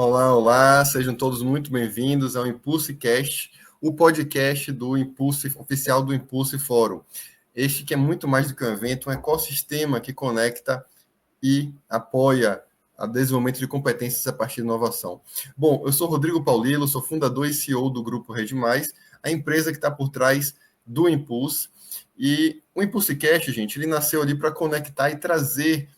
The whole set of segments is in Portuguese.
Olá, olá, sejam todos muito bem-vindos ao ImpulseCast, o podcast do Impulse, oficial do Impulse Fórum. Este que é muito mais do que um evento, um ecossistema que conecta e apoia o desenvolvimento de competências a partir de inovação. Bom, eu sou Rodrigo Paulilo, sou fundador e CEO do Grupo Rede Mais, a empresa que está por trás do Impulse. E o ImpulseCast, gente, ele nasceu ali para conectar e trazer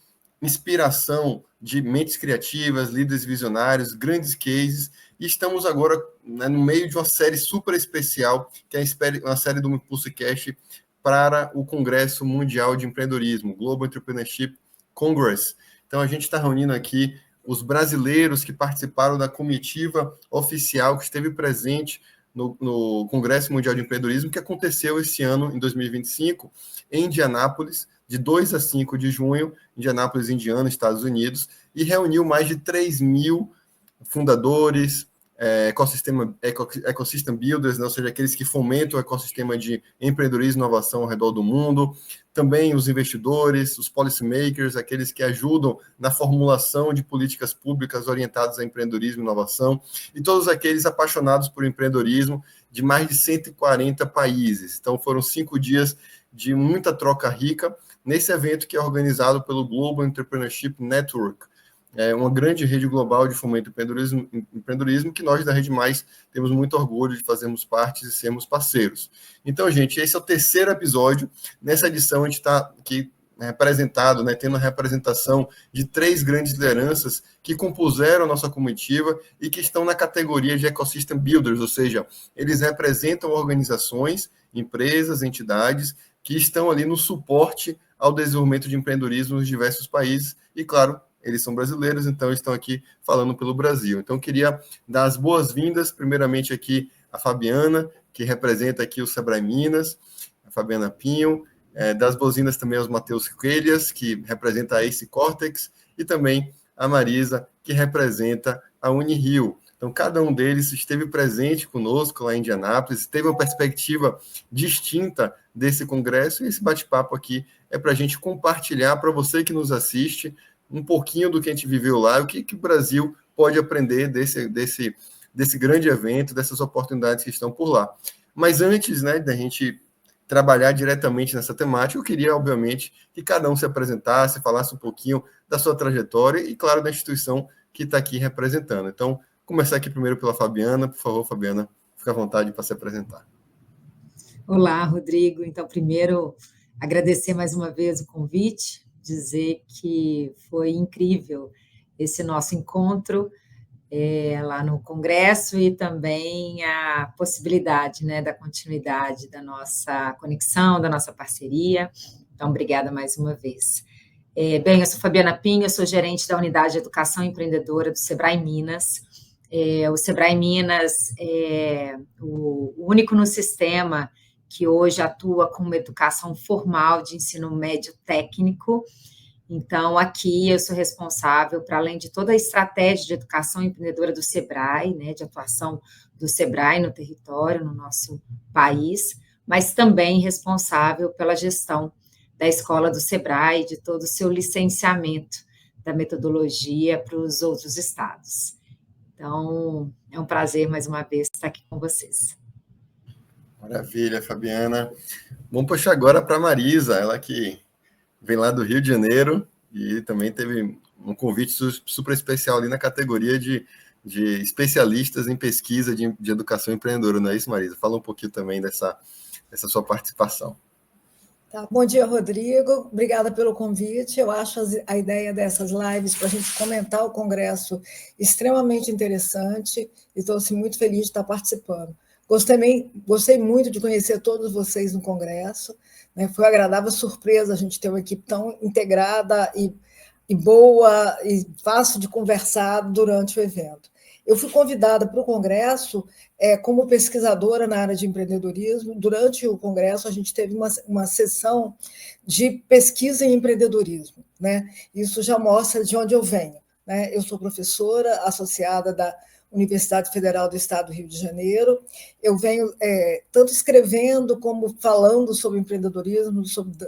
inspiração de mentes criativas, líderes visionários, grandes cases, e estamos agora, né, no meio de uma série super especial, que é uma série do ImpulseCast para o Congresso Mundial de Empreendedorismo, Global Entrepreneurship Congress. Então, a gente está reunindo aqui os brasileiros que participaram da comitiva oficial que esteve presente no Congresso Mundial de Empreendedorismo, que aconteceu esse ano, em 2025, em Indianápolis, de 2 a 5 de junho, Indianápolis, Indiana, Estados Unidos, e reuniu mais de 3.000 fundadores, ecosystem builders, né, ou seja, aqueles que fomentam o ecossistema de empreendedorismo e inovação ao redor do mundo, também os investidores, os policymakers, aqueles que ajudam na formulação de políticas públicas orientadas a empreendedorismo e inovação, e todos aqueles apaixonados por empreendedorismo de mais de 140 países. Então, foram 5 dias de muita troca rica nesse evento que é organizado pelo Global Entrepreneurship Network, uma grande rede global de fomento ao empreendedorismo que nós da Rede Mais temos muito orgulho de fazermos parte e sermos parceiros. Então, gente, esse é o terceiro episódio. Nessa edição, a gente está aqui representado, né, tendo a representação de 3 grandes lideranças que compuseram a nossa comitiva e que estão na categoria de Ecosystem Builders, ou seja, eles representam organizações, empresas, entidades que estão ali no suporte ao desenvolvimento de empreendedorismo nos diversos países e, claro, eles são brasileiros, então estão aqui falando pelo Brasil. Então, queria dar as boas-vindas, primeiramente aqui a Fabiana, que representa aqui o Sebrae Minas, a Fabiana Pinho, dar as boas-vindas também aos Matheus Coelhas, que representa a Ace Cortex, e também a Marisa, que representa a Unirio. Então, cada um deles esteve presente conosco lá em Indianápolis, teve uma perspectiva distinta desse congresso, e esse bate-papo aqui é para a gente compartilhar para você que nos assiste um pouquinho do que a gente viveu lá, o que o Brasil pode aprender desse grande evento, dessas oportunidades que estão por lá. Mas antes, né, da gente trabalhar diretamente nessa temática, eu queria, obviamente, que cada um se apresentasse, falasse um pouquinho da sua trajetória e, claro, da instituição que está aqui representando. Então, começar aqui primeiro pela Fabiana. Por favor, Fabiana, fica à vontade para se apresentar. Olá, Rodrigo. Então, primeiro, agradecer mais uma vez o convite, dizer que foi incrível esse nosso encontro lá no Congresso e também a possibilidade, né, da continuidade da nossa conexão, da nossa parceria. Então, obrigada mais uma vez. Bem, eu sou Fabiana Pinho, eu sou gerente da Unidade de Educação Empreendedora do Sebrae Minas. O Sebrae Minas é o único no sistema que hoje atua com uma educação formal de ensino médio técnico. Então, aqui eu sou responsável, para além de toda a estratégia de educação empreendedora do Sebrae, né, de atuação do Sebrae no território, no nosso país, mas também responsável pela gestão da escola do Sebrae, de todo o seu licenciamento da metodologia para os outros estados. Então, é um prazer, mais uma vez, estar aqui com vocês. Maravilha, Fabiana. Vamos puxar agora para a Marisa, ela que vem lá do Rio de Janeiro e também teve um convite super especial ali na categoria de especialistas em pesquisa de educação empreendedora, não é isso, Marisa? Fala um pouquinho também dessa sua participação. Tá, bom dia, Rodrigo. Obrigada pelo convite. Eu acho a ideia dessas lives para a gente comentar o Congresso extremamente interessante e estou muito feliz de estar participando. Gostei muito de conhecer todos vocês no Congresso, né? Foi uma agradável surpresa a gente ter uma equipe tão integrada e boa e fácil de conversar durante o evento. Eu fui convidada para o Congresso como pesquisadora na área de empreendedorismo. Durante o Congresso, a gente teve uma sessão de pesquisa em empreendedorismo, né? Isso já mostra de onde eu venho, né? Eu sou professora associada da Universidade Federal do Estado do Rio de Janeiro. Eu venho tanto escrevendo como falando sobre empreendedorismo,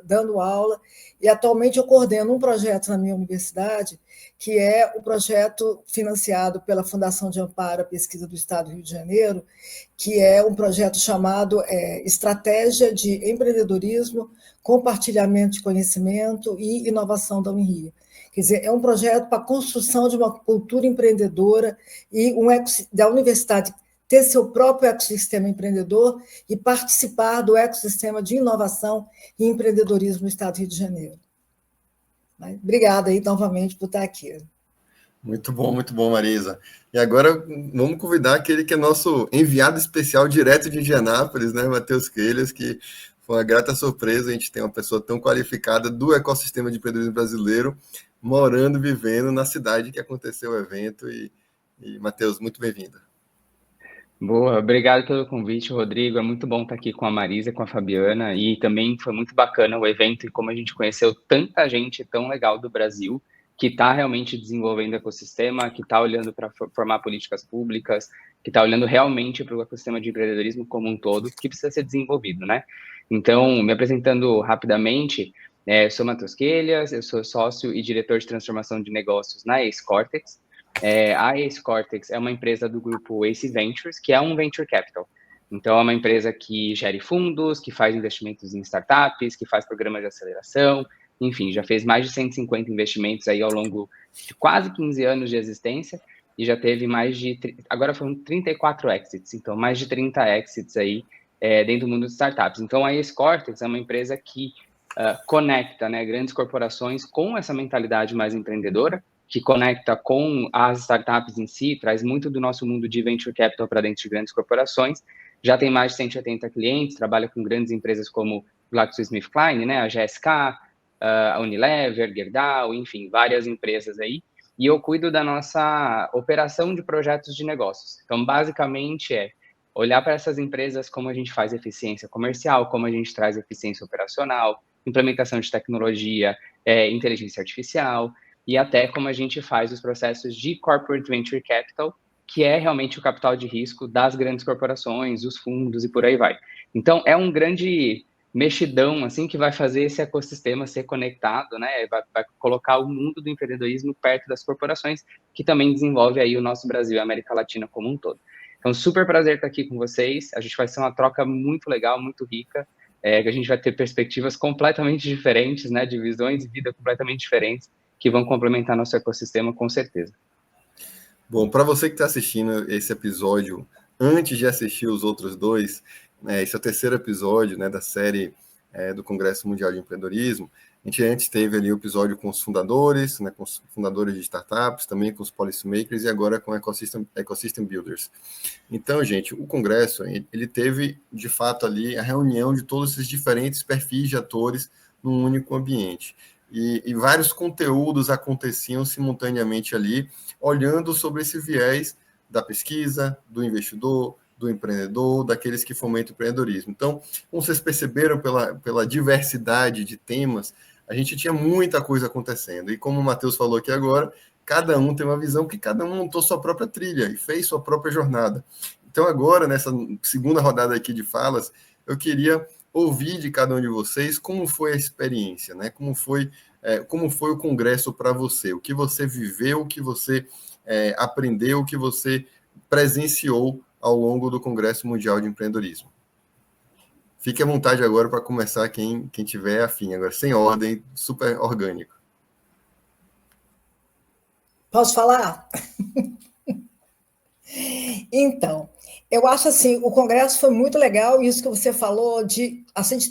dando aula, e atualmente eu coordeno um projeto na minha universidade, que é o projeto financiado pela Fundação de Amparo à Pesquisa do Estado do Rio de Janeiro, que é um projeto chamado Estratégia de Empreendedorismo, Compartilhamento de Conhecimento e Inovação da Unirio. Quer dizer, é um projeto para a construção de uma cultura empreendedora e da universidade ter seu próprio ecossistema empreendedor e participar do ecossistema de inovação e empreendedorismo no Estado do Rio de Janeiro. Obrigada aí novamente por estar aqui. Muito bom, Marisa. E agora vamos convidar aquele que é nosso enviado especial direto de Indianápolis, né, Matheus Quelhas, que foi uma grata surpresa a gente ter uma pessoa tão qualificada do ecossistema de empreendedorismo brasileiro morando, vivendo na cidade que aconteceu o evento. E Matheus, muito bem-vindo. Boa, obrigado pelo convite, Rodrigo. É muito bom estar aqui com a Marisa, com a Fabiana, e também foi muito bacana o evento e como a gente conheceu tanta gente tão legal do Brasil que está realmente desenvolvendo o ecossistema, que está olhando para formar políticas públicas, que está olhando realmente para o ecossistema de empreendedorismo como um todo, que precisa ser desenvolvido, né? Então, me apresentando rapidamente, sou Matheus Quelhas, eu sou sócio e diretor de transformação de negócios na Ace Cortex. A Ace Cortex é uma empresa do grupo Ace Ventures, que é um venture capital. Então, é uma empresa que gere fundos, que faz investimentos em startups, que faz programas de aceleração, enfim, já fez mais de 150 investimentos aí ao longo de quase 15 anos de existência e já teve agora foram 34 exits, então mais de 30 exits aí dentro do mundo de startups. Então, a Ace Cortex é uma empresa que conecta, né, grandes corporações com essa mentalidade mais empreendedora, que conecta com as startups em si, traz muito do nosso mundo de venture capital para dentro de grandes corporações. Já tem mais de 180 clientes, trabalha com grandes empresas como GlaxoSmithKline, né, a GSK, a Unilever, Gerdau, enfim, várias empresas aí. E eu cuido da nossa operação de projetos de negócios. Então, basicamente, olhar para essas empresas como a gente faz eficiência comercial, como a gente traz eficiência operacional, implementação de tecnologia, inteligência artificial, e até como a gente faz os processos de corporate venture capital, que é realmente o capital de risco das grandes corporações, os fundos e por aí vai. Então, é um grande mexidão, assim, que vai fazer esse ecossistema ser conectado, né? Vai colocar o mundo do empreendedorismo perto das corporações, que também desenvolve aí o nosso Brasil e a América Latina como um todo. Então, super prazer estar aqui com vocês. A gente vai ser uma troca muito legal, muito rica, que a gente vai ter perspectivas completamente diferentes, né? De visões de vida completamente diferentes, que vão complementar nosso ecossistema, com certeza. Bom, para você que está assistindo esse episódio, antes de assistir os outros dois, esse é o terceiro episódio, né, da série do Congresso Mundial de Empreendedorismo. A gente antes teve ali o episódio com os fundadores, né, com os fundadores de startups, também com os policymakers e agora com Ecosystem Builders. Então, gente, o Congresso, ele teve, de fato, ali a reunião de todos esses diferentes perfis de atores num único ambiente. E vários conteúdos aconteciam simultaneamente ali, olhando sobre esse viés da pesquisa, do investidor, do empreendedor, daqueles que fomentam o empreendedorismo. Então, como vocês perceberam pela diversidade de temas, a gente tinha muita coisa acontecendo. E como o Matheus falou aqui agora, cada um tem uma visão que cada um montou sua própria trilha e fez sua própria jornada. Então, agora, nessa segunda rodada aqui de falas, eu queria ouvir de cada um de vocês como foi a experiência, né? Como foi o Congresso para você, o que você viveu, o que você aprendeu, o que você presenciou ao longo do Congresso Mundial de Empreendedorismo. Fique à vontade agora para começar quem tiver afim, agora sem ordem, super orgânico. Posso falar? Então, eu acho assim, o Congresso foi muito legal, isso que você falou, de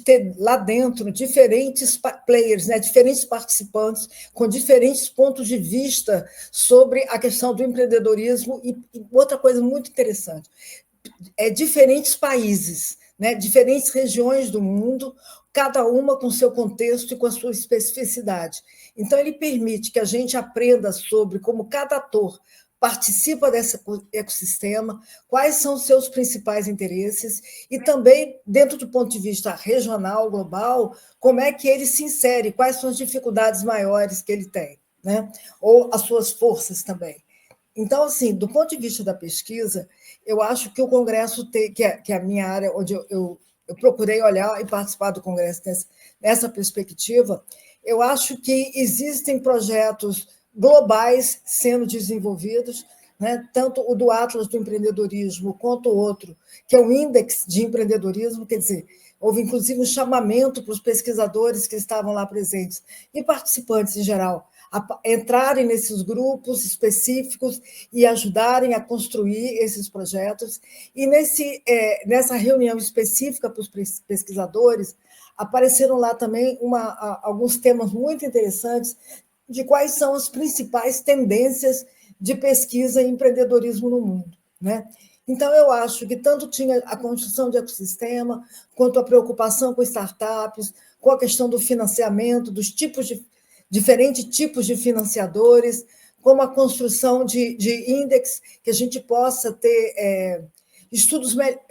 ter lá dentro diferentes players, né, diferentes participantes, com diferentes pontos de vista sobre a questão do empreendedorismo, e outra coisa muito interessante, diferentes países, né, diferentes regiões do mundo, cada uma com seu contexto e com a sua especificidade. Então, ele permite que a gente aprenda sobre como cada ator participa desse ecossistema, quais são os seus principais interesses e também, dentro do ponto de vista regional, global, como é que ele se insere, quais são as dificuldades maiores que ele tem, né? Ou as suas forças também. Então, assim, do ponto de vista da pesquisa, eu acho que o Congresso, que é a minha área, onde eu procurei olhar e participar do Congresso nessa perspectiva, eu acho que existem projetos globais sendo desenvolvidos, né? Tanto o do Atlas do Empreendedorismo quanto o outro, que é o Índex de Empreendedorismo, quer dizer, houve inclusive um chamamento para os pesquisadores que estavam lá presentes e participantes em geral a entrarem nesses grupos específicos e ajudarem a construir esses projetos. E nessa reunião específica para os pesquisadores, apareceram lá também alguns temas muito interessantes de quais são as principais tendências de pesquisa e empreendedorismo no mundo, né? Então, eu acho que tanto tinha a construção de ecossistema, quanto a preocupação com startups, com a questão do financiamento, dos diferentes tipos de financiadores, como a construção de índices, que a gente possa ter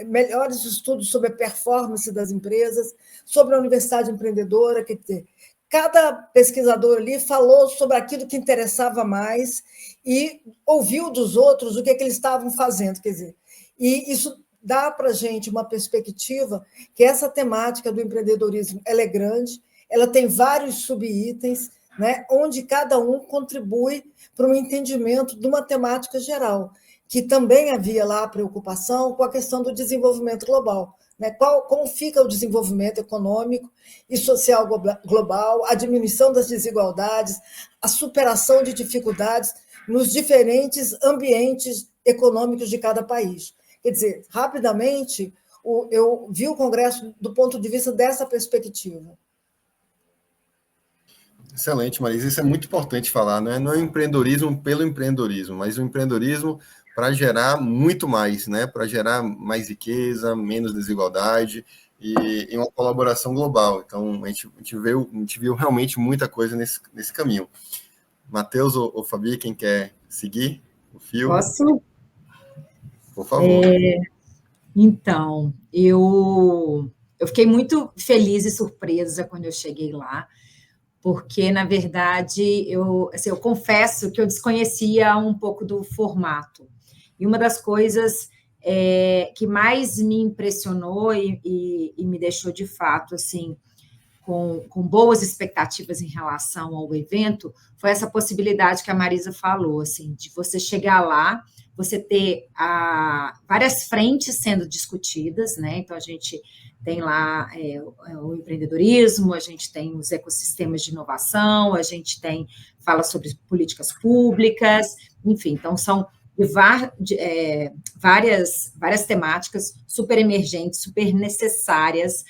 melhores estudos sobre a performance das empresas, sobre a universidade empreendedora, quer dizer, cada pesquisador ali falou sobre aquilo que interessava mais e ouviu dos outros o que eles estavam fazendo, quer dizer, e isso dá para a gente uma perspectiva que essa temática do empreendedorismo ela é grande, ela tem vários subitens, né, onde cada um contribui para um entendimento de uma temática geral, que também havia lá a preocupação com a questão do desenvolvimento global, né? Como fica o desenvolvimento econômico e social global, a diminuição das desigualdades, a superação de dificuldades nos diferentes ambientes econômicos de cada país. Quer dizer, rapidamente, eu vi o Congresso do ponto de vista dessa perspectiva. Excelente, Marisa. Isso é muito importante falar, né? Não é o empreendedorismo pelo empreendedorismo, mas o empreendedorismo para gerar muito mais, né? Para gerar mais riqueza, menos desigualdade e uma colaboração global. Então, a gente viu realmente muita coisa nesse caminho. Matheus ou Fabi, quem quer seguir o fio? Posso? Por favor. Então, eu fiquei muito feliz e surpresa quando eu cheguei lá, porque, na verdade, eu confesso que eu desconhecia um pouco do formato. E uma das coisas que mais me impressionou e me deixou, de fato, assim, com boas expectativas em relação ao evento, foi essa possibilidade que a Marisa falou, assim, de você chegar lá, você ter várias frentes sendo discutidas, né? Então, a gente tem lá o empreendedorismo, a gente tem os ecossistemas de inovação, a gente fala sobre políticas públicas, enfim, então são várias temáticas super emergentes, super necessárias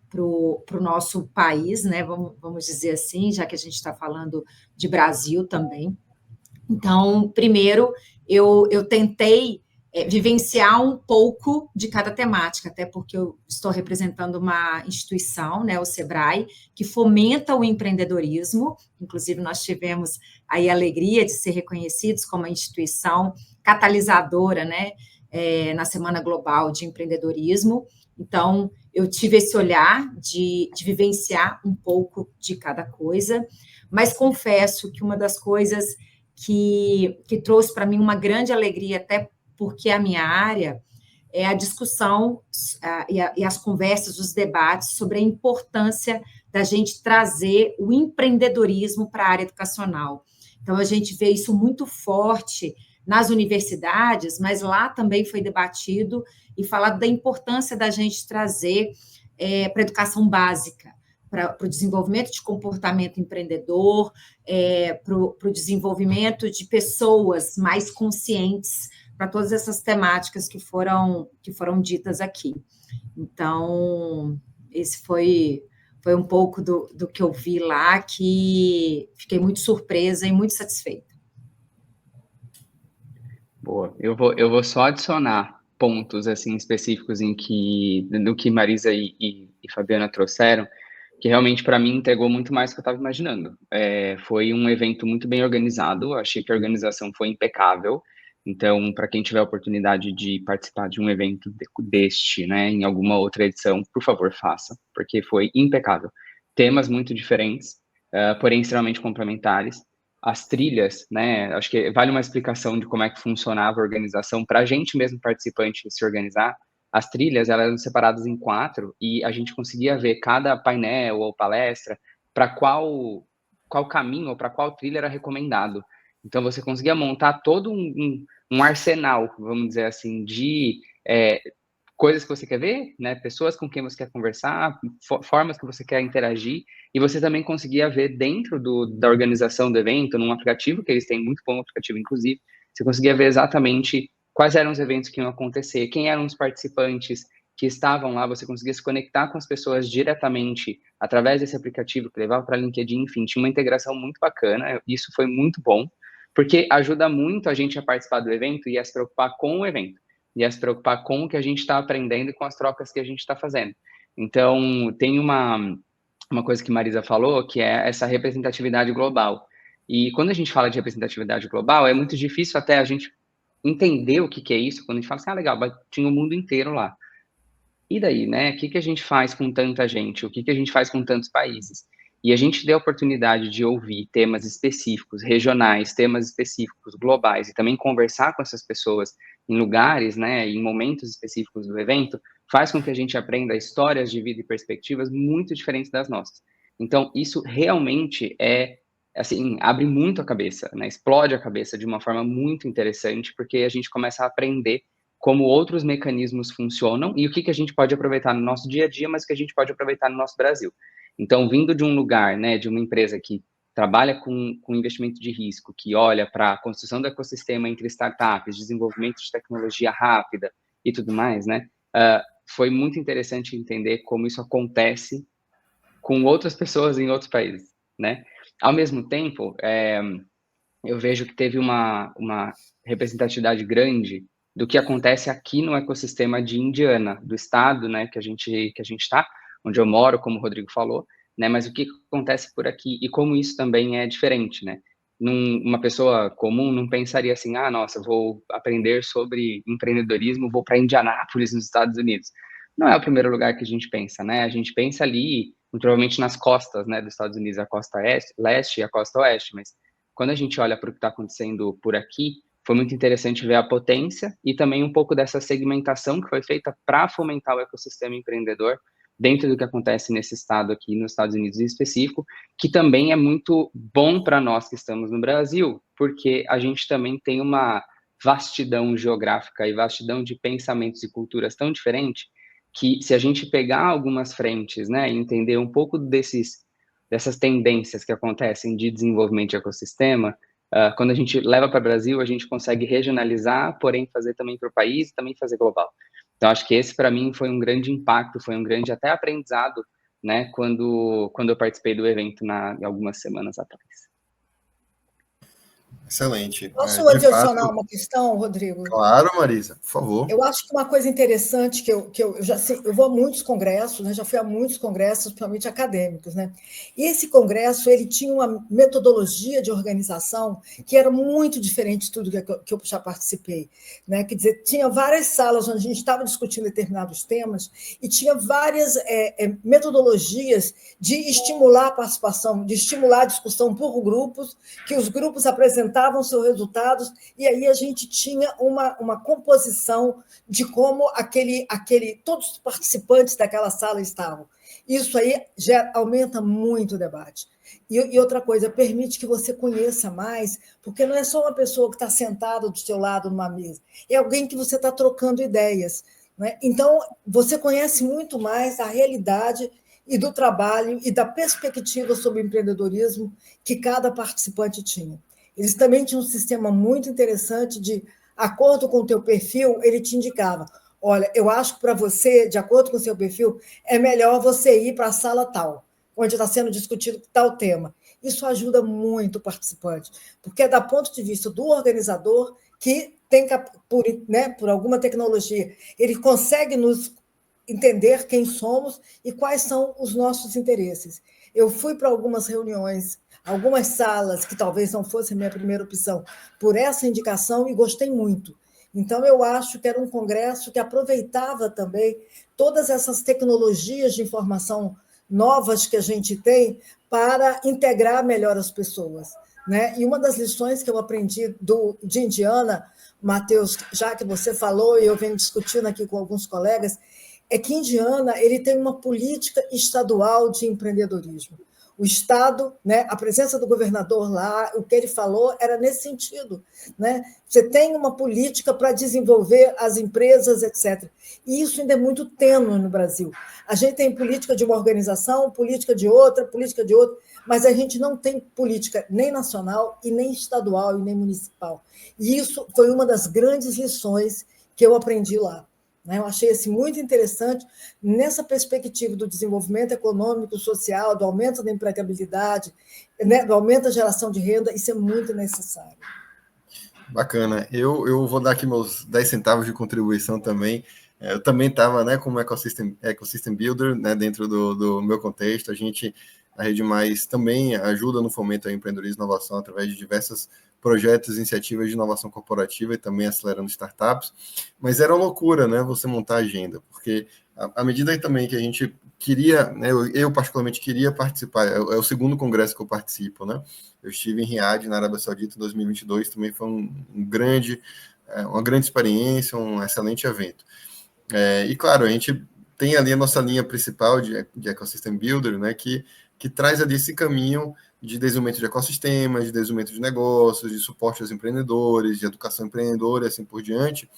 para o nosso país, né? Vamos dizer assim, já que a gente está falando de Brasil também. Então, primeiro, eu tentei vivenciar um pouco de cada temática, até porque eu estou representando uma instituição, né, o Sebrae, que fomenta o empreendedorismo. Inclusive, nós tivemos aí a alegria de ser reconhecidos como a instituição catalisadora, né, na Semana Global de Empreendedorismo. Então, eu tive esse olhar de vivenciar um pouco de cada coisa, mas confesso que uma das coisas que trouxe para mim uma grande alegria, até porque a minha área é a discussão e as conversas, os debates sobre a importância da gente trazer o empreendedorismo para a área educacional. Então, a gente vê isso muito forte nas universidades, mas lá também foi debatido e falado da importância da gente trazer para a educação básica, para o desenvolvimento de comportamento empreendedor, para o desenvolvimento de pessoas mais conscientes para todas essas temáticas que foram ditas aqui. Então, esse foi um pouco do que eu vi lá, que fiquei muito surpresa e muito satisfeita. Boa, eu vou só adicionar pontos assim específicos no que Marisa e Fabiana trouxeram, que realmente para mim entregou muito mais do que eu estava imaginando. Foi um evento muito bem organizado, achei que a organização foi impecável. Então, para quem tiver a oportunidade de participar de um evento deste, né, em alguma outra edição, por favor, faça, porque foi impecável. Temas muito diferentes, porém extremamente complementares. as trilhas, né? Acho que vale uma explicação de como é que funcionava a organização para a gente mesmo participante se organizar. As trilhas, elas eram separadas em 4 e a gente conseguia ver cada painel ou palestra para qual caminho ou para qual trilha era recomendado. Então, você conseguia montar todo um arsenal, vamos dizer assim, de coisas que você quer ver, né? Pessoas com quem você quer conversar, formas que você quer interagir, e você também conseguia ver dentro da organização do evento, num aplicativo que eles têm, muito bom aplicativo, inclusive, você conseguia ver exatamente quais eram os eventos que iam acontecer, quem eram os participantes que estavam lá, você conseguia se conectar com as pessoas diretamente através desse aplicativo que levava para LinkedIn, enfim, tinha uma integração muito bacana, isso foi muito bom, porque ajuda muito a gente a participar do evento e a se preocupar com o evento e a se preocupar com o que a gente está aprendendo e com as trocas que a gente está fazendo. Então, tem uma coisa que Marisa falou, que é essa representatividade global. E quando a gente fala de representatividade global, é muito difícil até a gente entender o que é isso, quando a gente fala assim, legal, tinha o mundo inteiro lá. E daí, né? O que a gente faz com tanta gente? O que a gente faz com tantos países? E a gente deu a oportunidade de ouvir temas específicos, regionais, temas específicos, globais, e também conversar com essas pessoas em lugares, né, em momentos específicos do evento, faz com que a gente aprenda histórias de vida e perspectivas muito diferentes das nossas. Então, isso realmente assim, abre muito a cabeça, né, explode a cabeça de uma forma muito interessante, porque a gente começa a aprender como outros mecanismos funcionam e o que a gente pode aproveitar no nosso dia a dia, mas o que a gente pode aproveitar no nosso Brasil. Então, vindo de um lugar, né, de uma empresa que trabalha com investimento de risco, que olha para a construção do ecossistema entre startups, desenvolvimento de tecnologia rápida e tudo mais, né, foi muito interessante entender como isso acontece com outras pessoas em outros países, né. Ao mesmo tempo, eu vejo que teve uma representatividade grande do que acontece aqui no ecossistema de Indiana, do estado, né, que a gente está, onde eu moro, como o Rodrigo falou, né, mas o que acontece por aqui e como isso também é diferente, né? Uma pessoa comum não pensaria assim, nossa, vou aprender sobre empreendedorismo, vou para Indianápolis, nos Estados Unidos. Não é o primeiro lugar que a gente pensa, né? A gente pensa ali, provavelmente nas costas, né, dos Estados Unidos, a costa leste e a costa oeste, mas quando a gente olha para o que está acontecendo por aqui, foi muito interessante ver a potência e também um pouco dessa segmentação que foi feita para fomentar o ecossistema empreendedor dentro do que acontece nesse estado aqui, nos Estados Unidos em específico, que também é muito bom para nós que estamos no Brasil, porque a gente também tem uma vastidão geográfica e vastidão de pensamentos e culturas tão diferente que se a gente pegar algumas frentes, né, e entender um pouco dessas tendências que acontecem de desenvolvimento de ecossistema, quando a gente leva para o Brasil, a gente consegue regionalizar, porém fazer também para o país e também fazer global. Então, acho que esse, para mim, foi um grande impacto, foi um grande até aprendizado, né, quando eu participei do evento algumas semanas atrás. Excelente. Posso De adicionar fato, uma questão, Rodrigo? claro, Marisa, por favor. Eu acho que uma coisa interessante que eu já sei, eu vou a muitos congressos, né, já fui a muitos congressos, principalmente acadêmicos, né? E esse congresso ele tinha uma metodologia de organização que era muito diferente de tudo que eu já participei, né? Quer dizer, tinha várias salas onde a gente estava discutindo determinados temas e tinha várias metodologias de estimular a participação, de estimular a discussão por grupos, que os grupos apresentavam seus resultados e aí a gente tinha uma composição de como todos os participantes daquela sala estavam. Isso aí já aumenta muito o debate. E outra coisa, permite que você conheça mais, porque não é só uma pessoa que está sentada do seu lado numa mesa, é alguém que você está trocando ideias, né? Então, você conhece muito mais a realidade e do trabalho e da perspectiva sobre o empreendedorismo que cada participante tinha. Eles também tinham um sistema muito interessante de acordo com o teu perfil, ele te indicava, olha, eu acho que para você, de acordo com o seu perfil, é melhor você ir para a sala tal, onde está sendo discutido tal tema. Isso ajuda muito o participante, porque é do ponto de vista do organizador que tem, por alguma tecnologia, ele consegue nos entender quem somos e quais são os nossos interesses. Eu fui para algumas reuniões, algumas salas que talvez não fosse a minha primeira opção, por essa indicação e gostei muito. Então, eu acho que era um congresso que aproveitava também todas essas tecnologias de informação novas que a gente tem para integrar melhor as pessoas. né? E uma das lições que eu aprendi de Indiana, Matheus, já que você falou e eu venho discutindo aqui com alguns colegas, é que Indiana ele tem uma política estadual de empreendedorismo. O Estado, né, a presença do governador lá, o que ele falou era nesse sentido. Né? Você tem uma política para desenvolver as empresas, etc. E isso ainda é muito tênue no Brasil. A gente tem política de uma organização, política de outra, mas a gente não tem política nem nacional, e nem estadual, e nem municipal. E isso foi uma das grandes lições que eu aprendi lá. Eu achei assim, muito interessante nessa perspectiva do desenvolvimento econômico, social, do aumento da empregabilidade, né, do aumento da geração de renda, isso é muito necessário. Bacana. Eu vou dar aqui meus 10 centavos de contribuição também. Eu também estava, né, como ecosystem builder, né, dentro do meu contexto. A Rede Mais também ajuda no fomento ao empreendedorismo e inovação através de diversos projetos e iniciativas de inovação corporativa e também acelerando startups. Mas era uma loucura, né, você montar a agenda, porque à medida também que a gente queria, né, eu particularmente queria participar, é o segundo congresso que eu participo, né? Eu estive em Riad, na Arábia Saudita, em 2022, também foi uma grande experiência, um excelente evento. E, claro, a gente tem ali a nossa linha principal de Ecosystem Builder, né, que traz ali esse caminho de desenvolvimento de ecossistemas, de desenvolvimento de negócios, de suporte aos empreendedores, de educação empreendedora e assim por diante.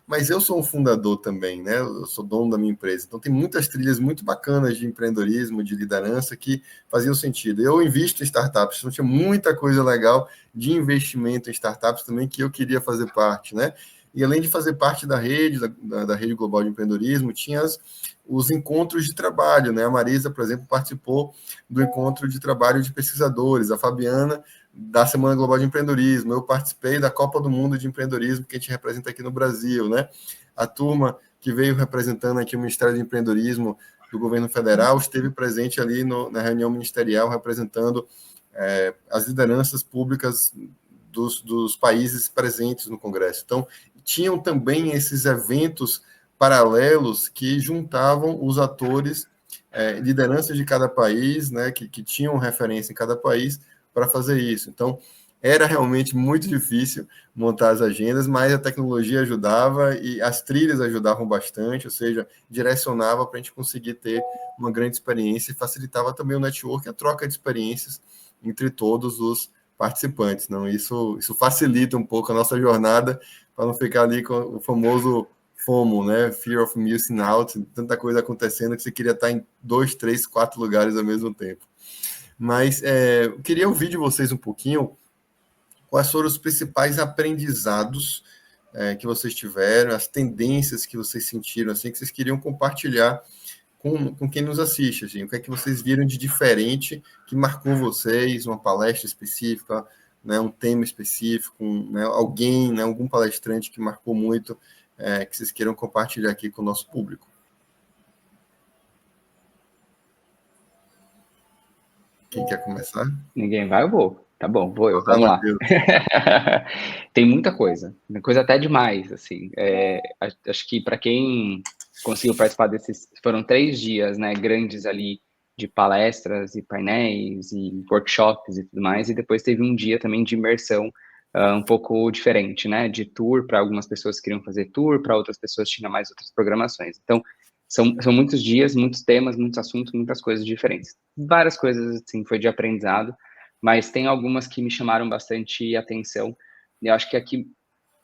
Mas eu sou um fundador também, né? Eu sou dono da minha empresa. Então, tem muitas trilhas muito bacanas de empreendedorismo, de liderança, que faziam sentido. Eu invisto em startups, então tinha muita coisa legal de investimento em startups também que eu queria fazer parte, né? E além de fazer parte da rede, da rede global de empreendedorismo, tinha os encontros de trabalho, né? A Marisa, por exemplo, participou do encontro de trabalho de pesquisadores, a Fabiana, da Semana Global de Empreendedorismo, eu participei da Copa do Mundo de Empreendedorismo, que a gente representa aqui no Brasil, né? A turma que veio representando aqui o Ministério de Empreendedorismo do governo federal esteve presente ali na reunião ministerial, representando as lideranças públicas dos países presentes no Congresso. Então, tinham também esses eventos paralelos que juntavam os atores, lideranças de cada país, né, que tinham referência em cada país, para fazer isso. Então, era realmente muito difícil montar as agendas, mas a tecnologia ajudava e as trilhas ajudavam bastante, ou seja, direcionava para a gente conseguir ter uma grande experiência e facilitava também o network, a troca de experiências entre todos os participantes. Não, isso facilita um pouco a nossa jornada para não ficar ali com o famoso FOMO, né? Fear of Missing Out, tanta coisa acontecendo que você queria estar em 2, 3, 4 lugares ao mesmo tempo. Mas eu queria ouvir de vocês um pouquinho quais foram os principais aprendizados que vocês tiveram, as tendências que vocês sentiram, assim, que vocês queriam compartilhar com quem nos assiste, assim, o que é que vocês viram de diferente que marcou vocês, uma palestra específica, né, um tema específico, né, alguém, né, algum palestrante que marcou muito, que vocês queiram compartilhar aqui com o nosso público. Quem quer começar? Ninguém vai, eu vou. Tá bom, vou eu. Vamos lá. Tem muita coisa até demais, assim. Acho que para quem conseguiu participar desses, foram 3 dias, né, grandes ali de palestras e painéis e workshops e tudo mais, e depois teve um dia também de imersão um pouco diferente, né, de tour, para algumas pessoas que queriam fazer tour, para outras pessoas tinha mais outras programações. Então, são muitos dias, muitos temas, muitos assuntos, muitas coisas diferentes. Várias coisas, assim, foi de aprendizado, mas tem algumas que me chamaram bastante atenção. Eu acho que a que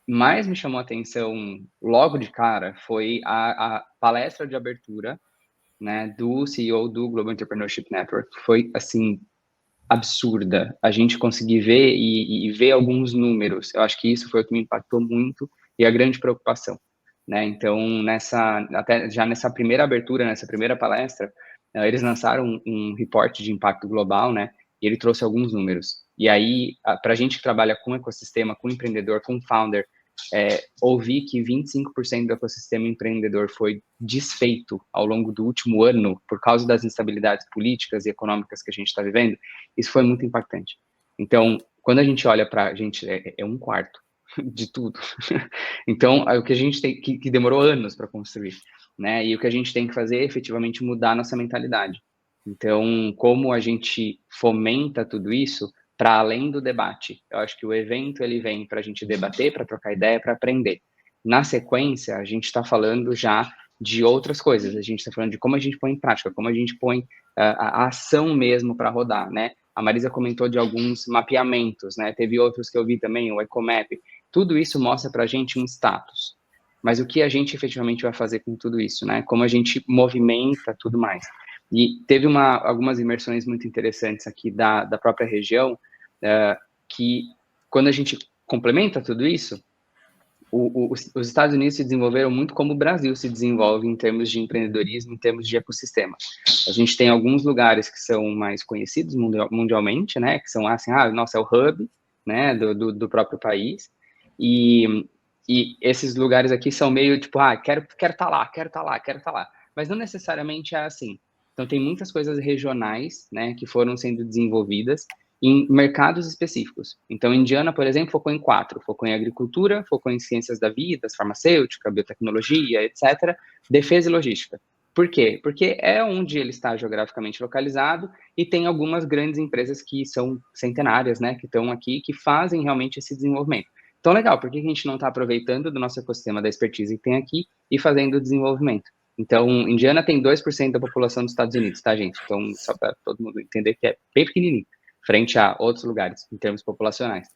mais me chamou a atenção logo de cara foi a palestra de abertura, né, do CEO do Global Entrepreneurship Network. Foi, assim, absurda. A gente conseguir ver e ver alguns números. Eu acho que isso foi o que me impactou muito e a grande preocupação, né? Então, até já nessa primeira abertura, nessa primeira palestra, eles lançaram um reporte de impacto global, né? E ele trouxe alguns números. E aí, para a gente que trabalha com ecossistema, com empreendedor, com founder, ouvi que 25% do ecossistema empreendedor foi desfeito ao longo do último ano por causa das instabilidades políticas e econômicas que a gente está vivendo, isso foi muito impactante. Então, quando a gente olha para a gente, é um quarto de tudo. Então, o que a gente tem, que demorou anos para construir, né? E o que a gente tem que fazer é efetivamente mudar a nossa mentalidade. Então, como a gente fomenta tudo isso, para além do debate. Eu acho que o evento ele vem para a gente debater, para trocar ideia, para aprender. Na sequência, a gente está falando já de outras coisas. A gente está falando de como a gente põe em prática, como a gente põe a ação mesmo para rodar, né? A Marisa comentou de alguns mapeamentos, né? Teve outros que eu vi também, o Ecomap. Tudo isso mostra para a gente um status. Mas o que a gente efetivamente vai fazer com tudo isso, né? Como a gente movimenta tudo mais. E teve algumas imersões muito interessantes aqui da própria região, que quando a gente complementa tudo isso, os Estados Unidos se desenvolveram muito como o Brasil se desenvolve em termos de empreendedorismo, em termos de ecossistema. A gente tem alguns lugares que são mais conhecidos mundialmente, né, que são assim, nossa, é o hub, né, do próprio país, e esses lugares aqui são meio tipo, quero estar lá, quero estar lá, quero estar lá, mas não necessariamente é assim. Então tem muitas coisas regionais, né, que foram sendo desenvolvidas em mercados específicos. Então, Indiana, por exemplo, focou em 4. Focou em agricultura, focou em ciências da vida, farmacêutica, biotecnologia, etc. Defesa e logística. Por quê? Porque é onde ele está geograficamente localizado e tem algumas grandes empresas que são centenárias, né, que estão aqui, que fazem realmente esse desenvolvimento. Então, legal, por que a gente não está aproveitando do nosso ecossistema da expertise que tem aqui e fazendo o desenvolvimento? Então, Indiana tem 2% da população dos Estados Unidos, tá, gente? Então, só para todo mundo entender que é bem pequenininho, frente a outros lugares, em termos populacionais.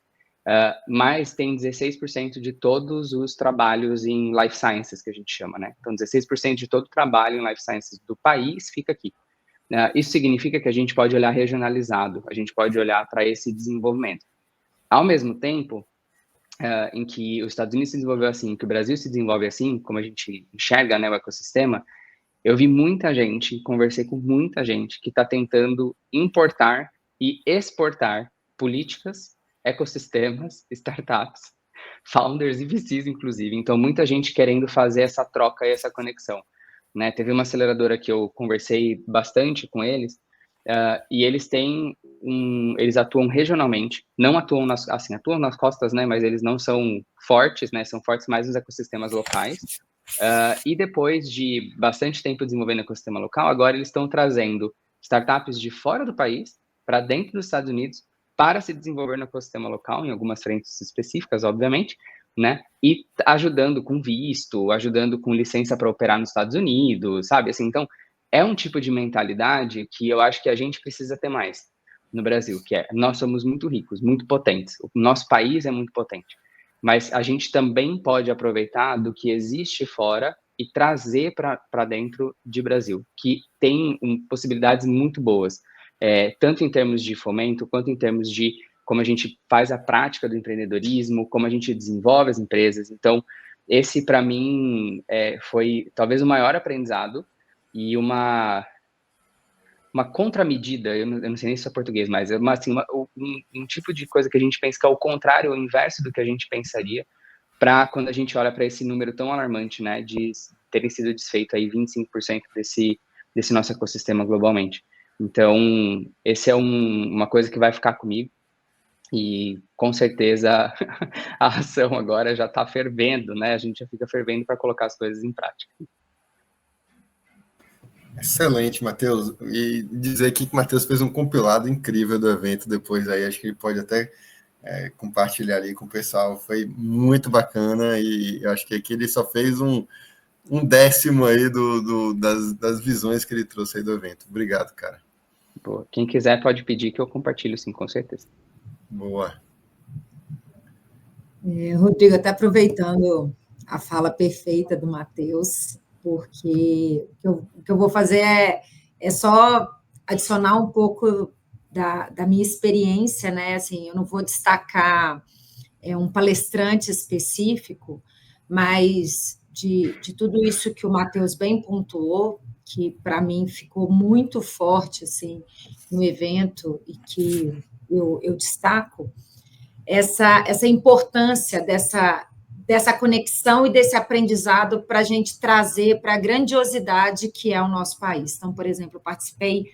Mas tem 16% de todos os trabalhos em life sciences, que a gente chama, né? Então, 16% de todo o trabalho em life sciences do país fica aqui. Isso significa que a gente pode olhar regionalizado, a gente pode olhar para esse desenvolvimento. Ao mesmo tempo, em que os Estados Unidos se desenvolveu assim, que o Brasil se desenvolve assim, como a gente enxerga, né, o ecossistema, eu vi muita gente, conversei com muita gente que está tentando importar e exportar políticas, ecossistemas, startups, founders e VCs, inclusive. Então, muita gente querendo fazer essa troca e essa conexão, né? Teve uma aceleradora que eu conversei bastante com eles, e eles têm eles atuam regionalmente, não atuam atuam nas costas, né? Mas eles não são fortes, né? São fortes mais nos ecossistemas locais. E depois de bastante tempo desenvolvendo o ecossistema local, agora eles estão trazendo startups de fora do país para dentro dos Estados Unidos para se desenvolver no ecossistema local, em algumas frentes específicas, obviamente, né? E ajudando com visto, ajudando com licença para operar nos Estados Unidos, sabe? Assim, então, é um tipo de mentalidade que eu acho que a gente precisa ter mais no Brasil, que é, nós somos muito ricos, muito potentes, o nosso país é muito potente, mas a gente também pode aproveitar do que existe fora e trazer para dentro de Brasil, que tem possibilidades muito boas, tanto em termos de fomento, quanto em termos de como a gente faz a prática do empreendedorismo, como a gente desenvolve as empresas. Então, esse, para mim, foi talvez o maior aprendizado e uma contramedida, eu não sei nem se é português, mas assim, um tipo de coisa que a gente pensa que é o contrário, o inverso do que a gente pensaria, para quando a gente olha para esse número tão alarmante, né, de terem sido desfeito aí 25% desse nosso ecossistema globalmente. Então, esse é uma coisa que vai ficar comigo, e com certeza a ação agora já está fervendo, né, a gente já fica fervendo para colocar as coisas em prática. Excelente, Matheus. E dizer aqui que o Matheus fez um compilado incrível do evento depois aí, acho que ele pode até compartilhar ali com o pessoal. Foi muito bacana e eu acho que aqui ele só fez um décimo aí das visões que ele trouxe aí do evento. Obrigado, cara. Boa. Quem quiser pode pedir que eu compartilho, sim, com certeza. Boa. Rodrigo, até aproveitando a fala perfeita do Matheus, porque o que eu vou fazer é só adicionar um pouco da minha experiência, né? Assim, eu não vou destacar um palestrante específico, mas de tudo isso que o Matheus bem pontuou, que para mim ficou muito forte assim, no evento e que eu destaco, essa importância dessa conexão e desse aprendizado para a gente trazer para a grandiosidade que é o nosso país. Então, por exemplo, eu participei,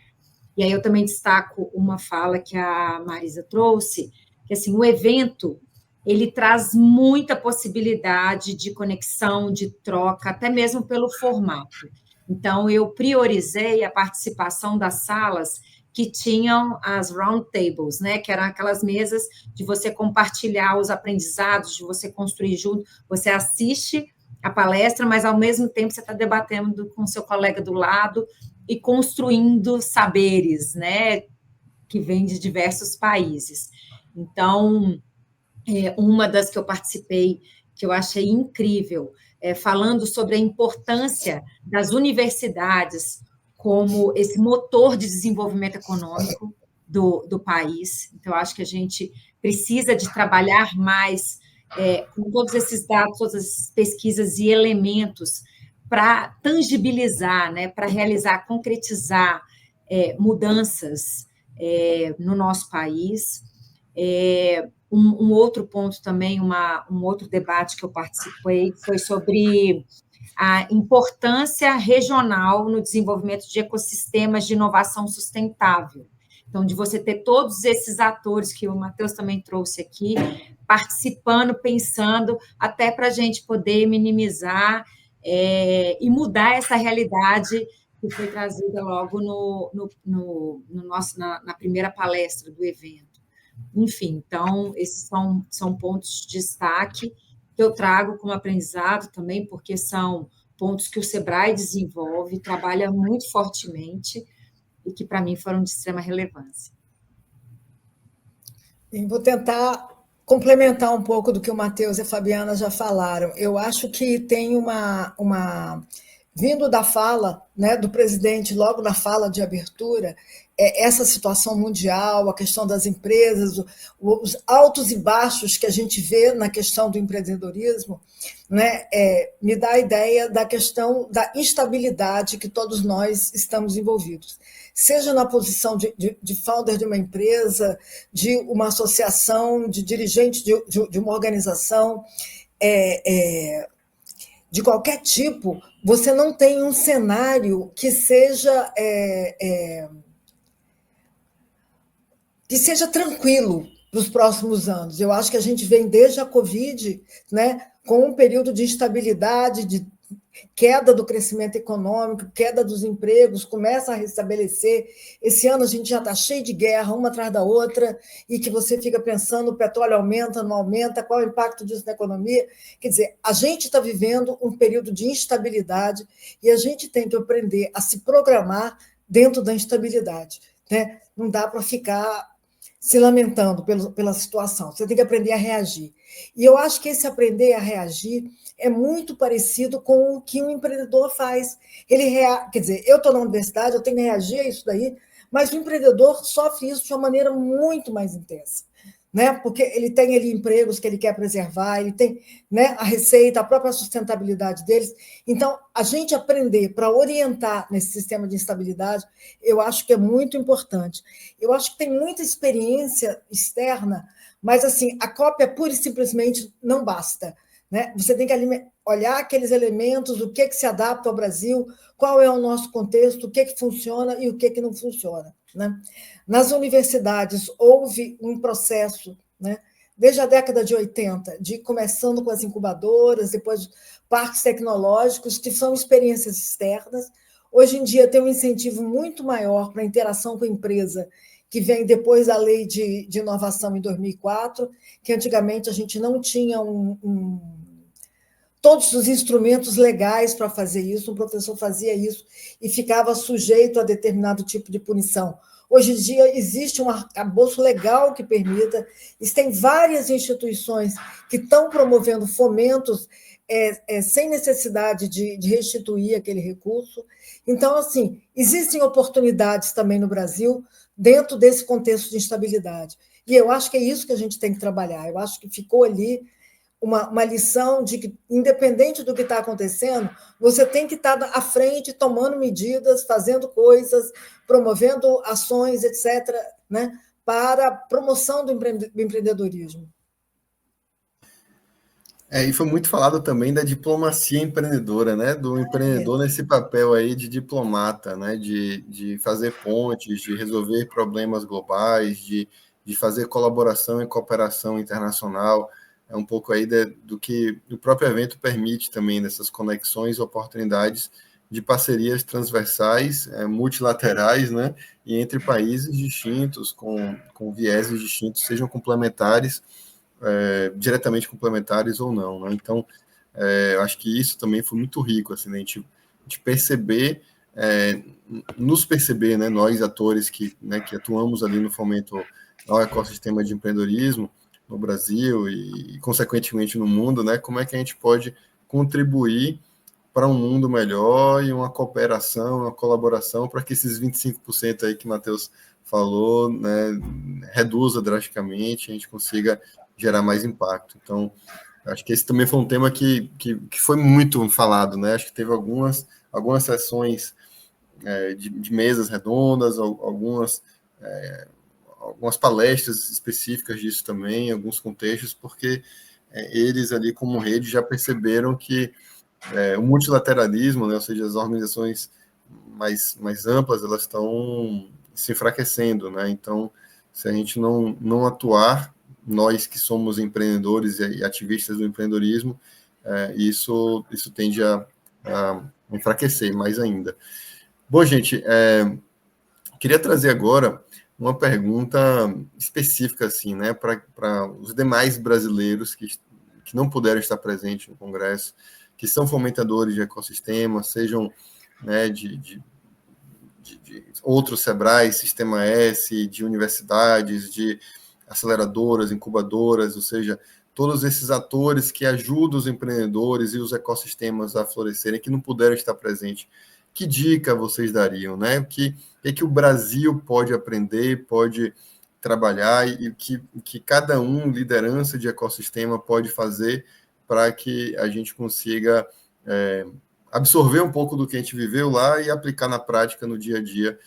e aí eu também destaco uma fala que a Marisa trouxe, que assim, o evento, ele traz muita possibilidade de conexão, de troca, até mesmo pelo formato. Então, eu priorizei a participação das salas que tinham as round tables, né? Que eram aquelas mesas de você compartilhar os aprendizados, de você construir junto, você assiste a palestra, mas ao mesmo tempo você está debatendo com seu colega do lado e construindo saberes, né? Que vem de diversos países. Então, uma das que eu participei, que eu achei incrível, falando sobre a importância das universidades como esse motor de desenvolvimento econômico do país. Então, eu acho que a gente precisa de trabalhar mais com todos esses dados, todas essas pesquisas e elementos para tangibilizar, né, para realizar, concretizar mudanças no nosso país. Um outro ponto também, um outro debate que eu participei foi sobre a importância regional no desenvolvimento de ecossistemas de inovação sustentável. Então, de você ter todos esses atores que o Matheus também trouxe aqui, participando, pensando, até para a gente poder minimizar e mudar essa realidade que foi trazida logo na primeira palestra do evento. Enfim, então, esses são pontos de destaque que eu trago como aprendizado também, porque são pontos que o Sebrae desenvolve, trabalha muito fortemente e que, para mim, foram de extrema relevância. E vou tentar complementar um pouco do que o Matheus e a Fabiana já falaram. Eu acho que tem vindo da fala, né, do presidente, logo na fala de abertura, essa situação mundial, a questão das empresas, os altos e baixos que a gente vê na questão do empreendedorismo, né, me dá a ideia da questão da instabilidade que todos nós estamos envolvidos. Seja na posição de founder de uma empresa, de uma associação, de dirigente de uma organização, de qualquer tipo, você não tem um cenário que seja tranquilo para os próximos anos. Eu acho que a gente vem desde a Covid, né, com um período de instabilidade, de queda do crescimento econômico, queda dos empregos, começa a restabelecer. Esse ano a gente já está cheio de guerra, uma atrás da outra, e que você fica pensando, o petróleo aumenta, não aumenta, qual é o impacto disso na economia? Quer dizer, a gente está vivendo um período de instabilidade e a gente tem que aprender a se programar dentro da instabilidade, né? Não dá para ficar se lamentando pela situação, você tem que aprender a reagir. E eu acho que esse aprender a reagir é muito parecido com o que um empreendedor faz. Quer dizer, eu estou na universidade, eu tenho que reagir a isso daí, mas o empreendedor sofre isso de uma maneira muito mais intensa, né? Porque ele tem ali empregos que ele quer preservar, ele tem, né, a receita, a própria sustentabilidade deles. Então, a gente aprender para orientar nesse sistema de instabilidade, eu acho que é muito importante. Eu acho que tem muita experiência externa, mas assim, a cópia pura e simplesmente não basta, né? Você tem que olhar aqueles elementos, o que se adapta ao Brasil, qual é o nosso contexto, o que funciona e o que não funciona, né? Nas universidades, houve um processo, né, desde a década de 80, começando com as incubadoras, depois parques tecnológicos, que são experiências externas. Hoje em dia tem um incentivo muito maior para a interação com a empresa, que vem depois da lei de inovação em 2004, que antigamente a gente não tinha todos os instrumentos legais para fazer isso, um professor fazia isso e ficava sujeito a determinado tipo de punição. Hoje em dia existe um arcabouço legal que permita, existem várias instituições que estão promovendo fomentos sem necessidade de restituir aquele recurso. Então, assim, existem oportunidades também no Brasil dentro desse contexto de instabilidade. E eu acho que é isso que a gente tem que trabalhar. Eu acho que ficou ali uma lição de que, independente do que está acontecendo, você tem que estar à frente, tomando medidas, fazendo coisas, promovendo ações, etc., né, para a promoção do empreendedorismo. E foi muito falado também da diplomacia empreendedora, né? Do empreendedor nesse papel aí de diplomata, né? De fazer pontes, de resolver problemas globais, de fazer colaboração e cooperação internacional. É um pouco aí do que o próprio evento permite também, dessas conexões e oportunidades de parcerias transversais, multilaterais, né, e entre países distintos, com vieses distintos, sejam complementares, diretamente complementares ou não, né? Então, eu acho que isso também foi muito rico, assim, né, a gente perceber, nos perceber, né, nós atores que atuamos ali no fomento ao ecossistema de empreendedorismo no Brasil e, consequentemente, no mundo, né, como é que a gente pode contribuir para um mundo melhor e uma cooperação, uma colaboração para que esses 25% aí que o Matheus falou, né, reduza drasticamente, a gente consiga gerar mais impacto. Então, acho que esse também foi um tema que foi muito falado, né? Acho que teve algumas sessões de mesas redondas, algumas palestras específicas disso também, alguns contextos, porque eles ali como rede já perceberam que o multilateralismo, né, ou seja, as organizações mais amplas, elas estão se enfraquecendo, né? Então, se a gente não atuar, nós que somos empreendedores e ativistas do empreendedorismo, isso tende a enfraquecer mais ainda. Bom, gente, queria trazer agora uma pergunta específica, assim, né, para os demais brasileiros que não puderam estar presentes no Congresso, que são fomentadores de ecossistema, sejam, né, de outros SEBRAE, Sistema S, de universidades, de aceleradoras, incubadoras, ou seja, todos esses atores que ajudam os empreendedores e os ecossistemas a florescerem, que não puderam estar presentes. Que dica vocês dariam, né? O que o Brasil pode aprender, pode trabalhar e que cada liderança de ecossistema, pode fazer para que a gente consiga absorver um pouco do que a gente viveu lá e aplicar na prática, no dia a dia,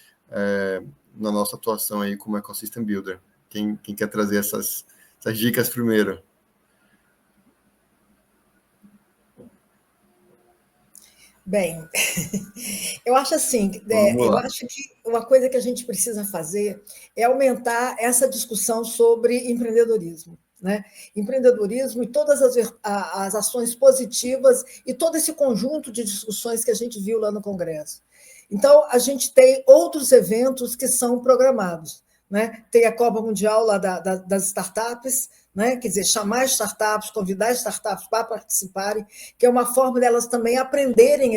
na nossa atuação aí como Ecosystem Builder. Quem quer trazer essas dicas primeiro? Bem, eu acho assim, eu acho que uma coisa que a gente precisa fazer é aumentar essa discussão sobre empreendedorismo, né? Empreendedorismo e todas as ações positivas e todo esse conjunto de discussões que a gente viu lá no Congresso. Então, a gente tem outros eventos que são programados, né? Tem a Copa Mundial lá das startups, né? Quer dizer, chamar startups, convidar startups para participarem, que é uma forma delas também aprenderem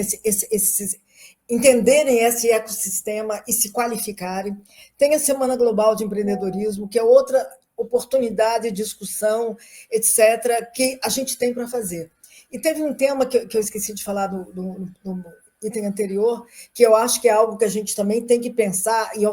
entenderem esse ecossistema e se qualificarem. Tem a Semana Global de Empreendedorismo, que é outra oportunidade de discussão, etc., que a gente tem para fazer. E teve um tema que eu esqueci de falar no item anterior, que eu acho que é algo que a gente também tem que pensar e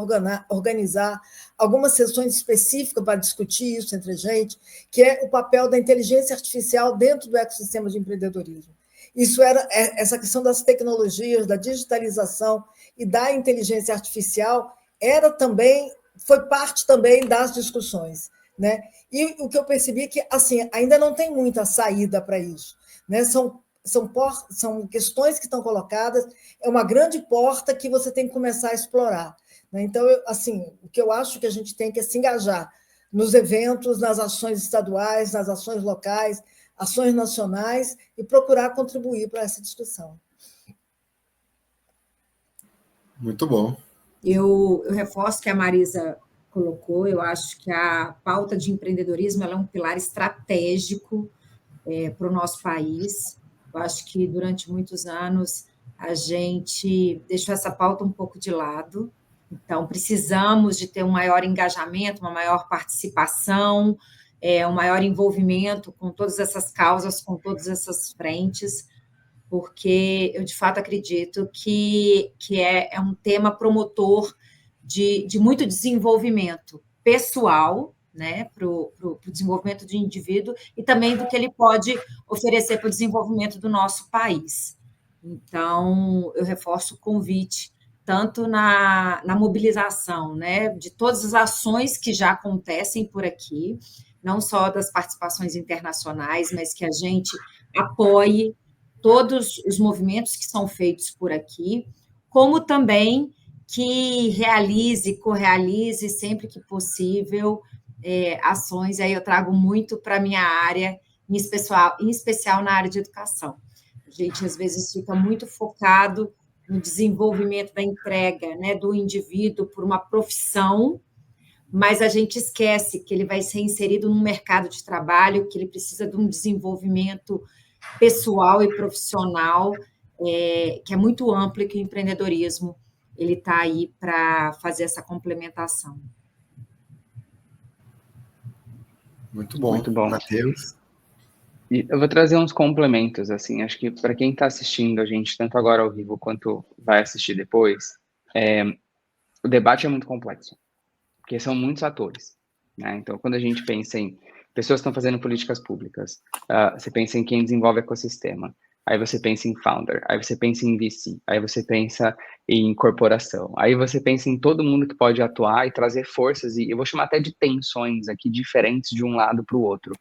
organizar algumas sessões específicas para discutir isso entre a gente, que é o papel da inteligência artificial dentro do ecossistema de empreendedorismo. Isso era essa questão das tecnologias, da digitalização e da inteligência artificial foi parte também das discussões, né? E o que eu percebi é que assim ainda não tem muita saída para isso, né? São questões que estão colocadas, é uma grande porta que você tem que começar a explorar, né? Então, o que eu acho que a gente tem que é se engajar nos eventos, nas ações estaduais, nas ações locais, ações nacionais e procurar contribuir para essa discussão. Muito bom. Eu reforço que a Marisa colocou, eu acho que a pauta de empreendedorismo ela é um pilar estratégico para o nosso país. Eu acho que durante muitos anos a gente deixou essa pauta um pouco de lado, então precisamos de ter um maior engajamento, uma maior participação, um maior envolvimento com todas essas causas, com todas essas frentes, porque eu de fato acredito que é um tema promotor de muito desenvolvimento pessoal, né, para o desenvolvimento do indivíduo e também do que ele pode oferecer para o desenvolvimento do nosso país. Então, eu reforço o convite, tanto na mobilização, né, de todas as ações que já acontecem por aqui, não só das participações internacionais, mas que a gente apoie todos os movimentos que são feitos por aqui, como também que correalize sempre que possível ações, aí eu trago muito para a minha área, em especial na área de educação. A gente, às vezes, fica muito focado no desenvolvimento da entrega, né, do indivíduo por uma profissão, mas a gente esquece que ele vai ser inserido num mercado de trabalho, que ele precisa de um desenvolvimento pessoal e profissional, que é muito amplo e que o empreendedorismo ele está aí para fazer essa complementação. Muito bom, Muito bom. Matheus. E eu vou trazer uns complementos, assim, acho que para quem está assistindo a gente, tanto agora ao vivo quanto vai assistir depois, o debate é muito complexo, porque são muitos atores, né? Então, quando a gente pensa em pessoas que estão fazendo políticas públicas, você pensa em quem desenvolve ecossistema, aí você pensa em founder, aí você pensa em VC, aí você pensa em corporação, aí você pensa em todo mundo que pode atuar e trazer forças, e eu vou chamar até de tensões aqui, diferentes de um lado para o outro.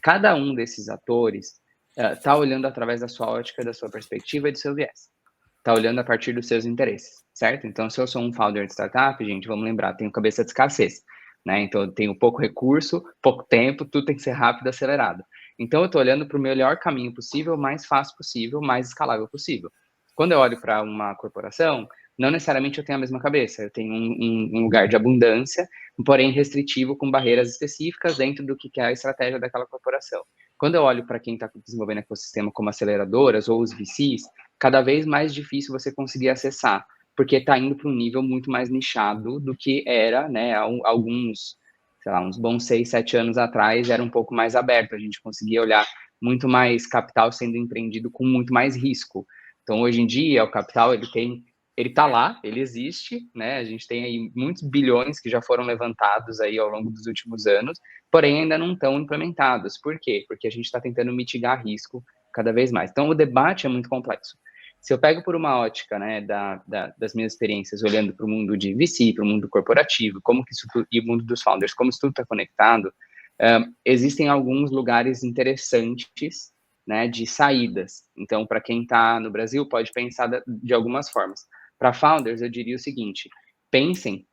Cada um desses atores está olhando através da sua ótica, da sua perspectiva e do seu viés. Está olhando a partir dos seus interesses, certo? Então, se eu sou um founder de startup, gente, vamos lembrar, tenho cabeça de escassez, né? Então, eu tenho pouco recurso, pouco tempo, tudo tem que ser rápido, acelerado. Então, eu estou olhando para o melhor caminho possível, mais fácil possível, mais escalável possível. Quando eu olho para uma corporação, não necessariamente eu tenho a mesma cabeça, eu tenho um lugar de abundância, porém restritivo, com barreiras específicas dentro do que é a estratégia daquela corporação. Quando eu olho para quem está desenvolvendo ecossistema como aceleradoras ou os VCs, cada vez mais difícil você conseguir acessar, porque está indo para um nível muito mais nichado do que era, né, alguns, sei lá, uns bons 6, 7 anos atrás, era um pouco mais aberto, a gente conseguia olhar muito mais capital sendo empreendido com muito mais risco. Então, hoje em dia, o capital, ele está lá, ele existe, né? A gente tem aí muitos bilhões que já foram levantados aí ao longo dos últimos anos, porém ainda não estão implementados. Por quê? Porque a gente está tentando mitigar risco cada vez mais. Então, o debate é muito complexo. Se eu pego por uma ótica, né, das minhas experiências, olhando para o mundo de VC, para o mundo corporativo, como que isso tudo, e o mundo dos founders, como isso tudo está conectado, existem alguns lugares interessantes, né, de saídas. Então, para quem está no Brasil, pode pensar de algumas formas. Para founders, eu diria o seguinte: pensem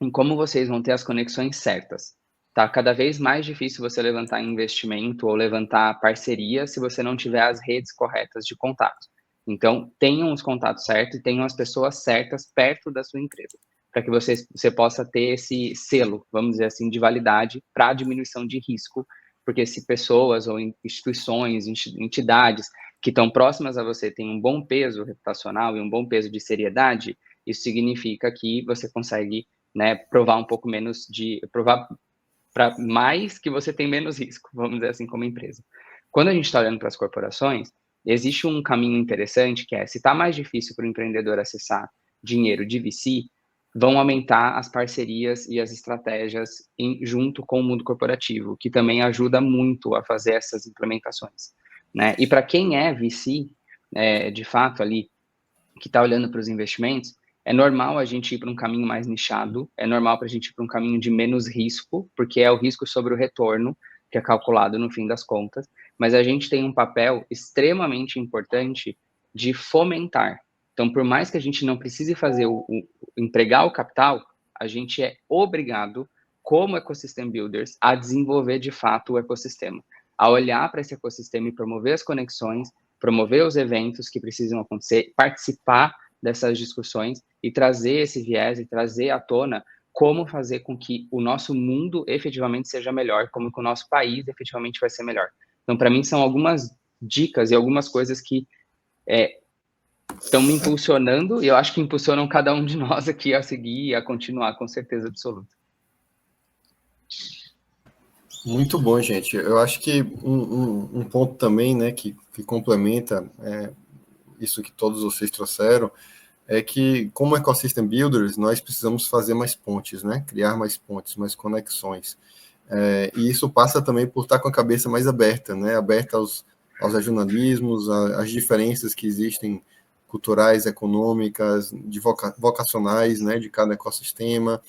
em como vocês vão ter as conexões certas. Tá cada vez mais difícil você levantar investimento ou levantar parceria se você não tiver as redes corretas de contato. Então, tenham os contatos certos e tenham as pessoas certas perto da sua empresa, para que você possa ter esse selo, vamos dizer assim, de validade para a diminuição de risco, porque se pessoas ou instituições, entidades que estão próximas a você têm um bom peso reputacional e um bom peso de seriedade, isso significa que você consegue, né, provar um pouco menos provar para mais que você tem menos risco, vamos dizer assim, como empresa. Quando a gente está olhando para as corporações, existe um caminho interessante que é, se está mais difícil para o empreendedor acessar dinheiro de VC, vão aumentar as parcerias e as estratégias junto com o mundo corporativo, que também ajuda muito a fazer essas implementações, né? E para quem é VC, de fato ali, que está olhando para os investimentos, é normal a gente ir para um caminho mais nichado, é normal para a gente ir para um caminho de menos risco, porque é o risco sobre o retorno, que é calculado no fim das contas, mas a gente tem um papel extremamente importante de fomentar. Então, por mais que a gente não precise fazer empregar o capital, a gente é obrigado, como ecosystem builders, a desenvolver de fato o ecossistema, a olhar para esse ecossistema e promover as conexões, promover os eventos que precisam acontecer, participar dessas discussões e trazer esse viés e trazer à tona como fazer com que o nosso mundo efetivamente seja melhor, como que o nosso país efetivamente vai ser melhor. Então, para mim, são algumas dicas e algumas coisas que estão me impulsionando e eu acho que impulsionam cada um de nós aqui a seguir e a continuar, com certeza absoluta. Muito bom, gente. Eu acho que um ponto também, né, que complementa isso que todos vocês trouxeram, é que, como Ecosystem Builders, nós precisamos fazer mais pontes, né, criar mais pontes, mais conexões. E isso passa também por estar com a cabeça mais aberta, né, aberta aos regionalismos, às diferenças que existem culturais, econômicas, vocacionais, né, de cada ecossistema,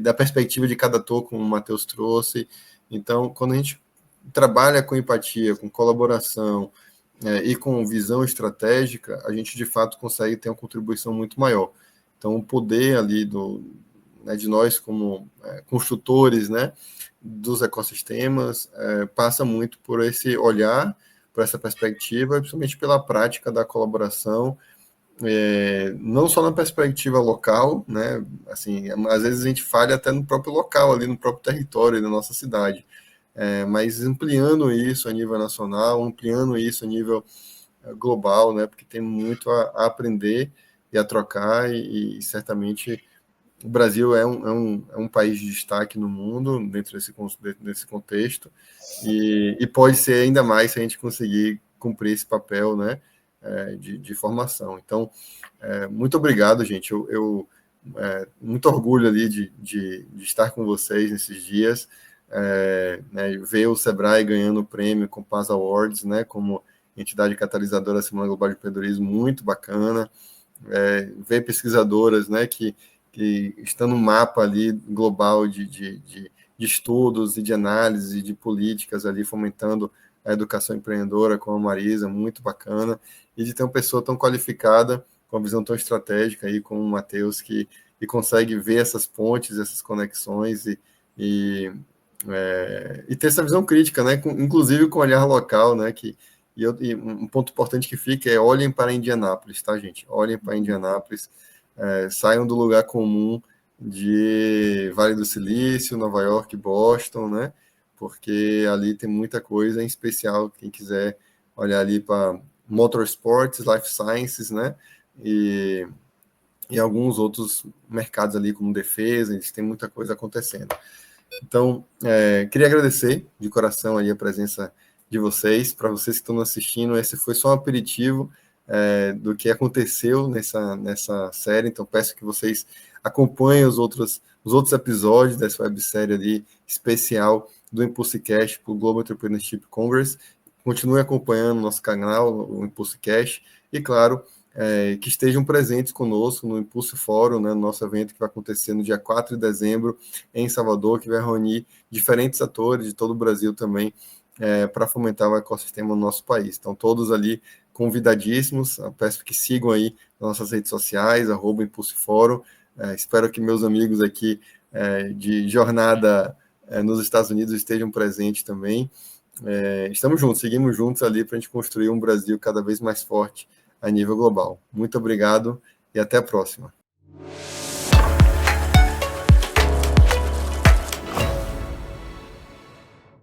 da perspectiva de cada ator, como o Matheus trouxe. Então, quando a gente trabalha com empatia, com colaboração e com visão estratégica, a gente, de fato, consegue ter uma contribuição muito maior. Então, o poder ali de nós, como construtores, né, dos ecossistemas, passa muito por esse olhar, por essa perspectiva, principalmente pela prática da colaboração não só na perspectiva local, né? Assim, às vezes a gente falha até no próprio local, ali no próprio território da nossa cidade, mas ampliando isso a nível nacional, ampliando isso a nível global, né? Porque tem muito a aprender e a trocar, e certamente o Brasil é um país de destaque no mundo dentro desse contexto, e pode ser ainda mais se a gente conseguir cumprir esse papel, né, de formação. Então, muito obrigado, gente. Muito orgulho ali de estar com vocês nesses dias, né, ver o Sebrae ganhando o prêmio com Paz Awards, né, como entidade catalisadora da Semana Global de Empreendedorismo, muito bacana. Ver pesquisadoras, né, que estão no mapa ali global de estudos e de análise de políticas ali, fomentando a educação empreendedora, como a Marisa, muito bacana, e de ter uma pessoa tão qualificada, com uma visão tão estratégica aí, como o Matheus, que consegue ver essas pontes, essas conexões e ter essa visão crítica, né, inclusive com o olhar local, né, e um ponto importante que fica é: olhem para Indianápolis, tá, gente? Olhem para Indianápolis, saiam do lugar comum de Vale do Silício, Nova York, Boston, né? Porque ali tem muita coisa, em especial quem quiser olhar ali para motorsports, life sciences, né? E alguns outros mercados ali, como defesa, eles têm muita coisa acontecendo. Então, queria agradecer de coração aí a presença de vocês. Para vocês que estão assistindo, esse foi só um aperitivo do que aconteceu nessa série. Então, peço que vocês acompanhem os outros episódios dessa websérie ali especial do ImpulseCast para o Global Entrepreneurship Congress. Continue acompanhando o nosso canal, o ImpulseCast, e, claro, que estejam presentes conosco no Impulse Fórum, né, no nosso evento que vai acontecer no dia 4 de dezembro em Salvador, que vai reunir diferentes atores de todo o Brasil também, para fomentar o ecossistema no nosso país. Então, todos ali convidadíssimos. Eu peço que sigam aí nas nossas redes sociais, @Impulse Fórum. Espero que meus amigos aqui de jornada nos Estados Unidos estejam presentes também. Estamos juntos, seguimos juntos ali para a gente construir um Brasil cada vez mais forte a nível global. Muito obrigado e até a próxima.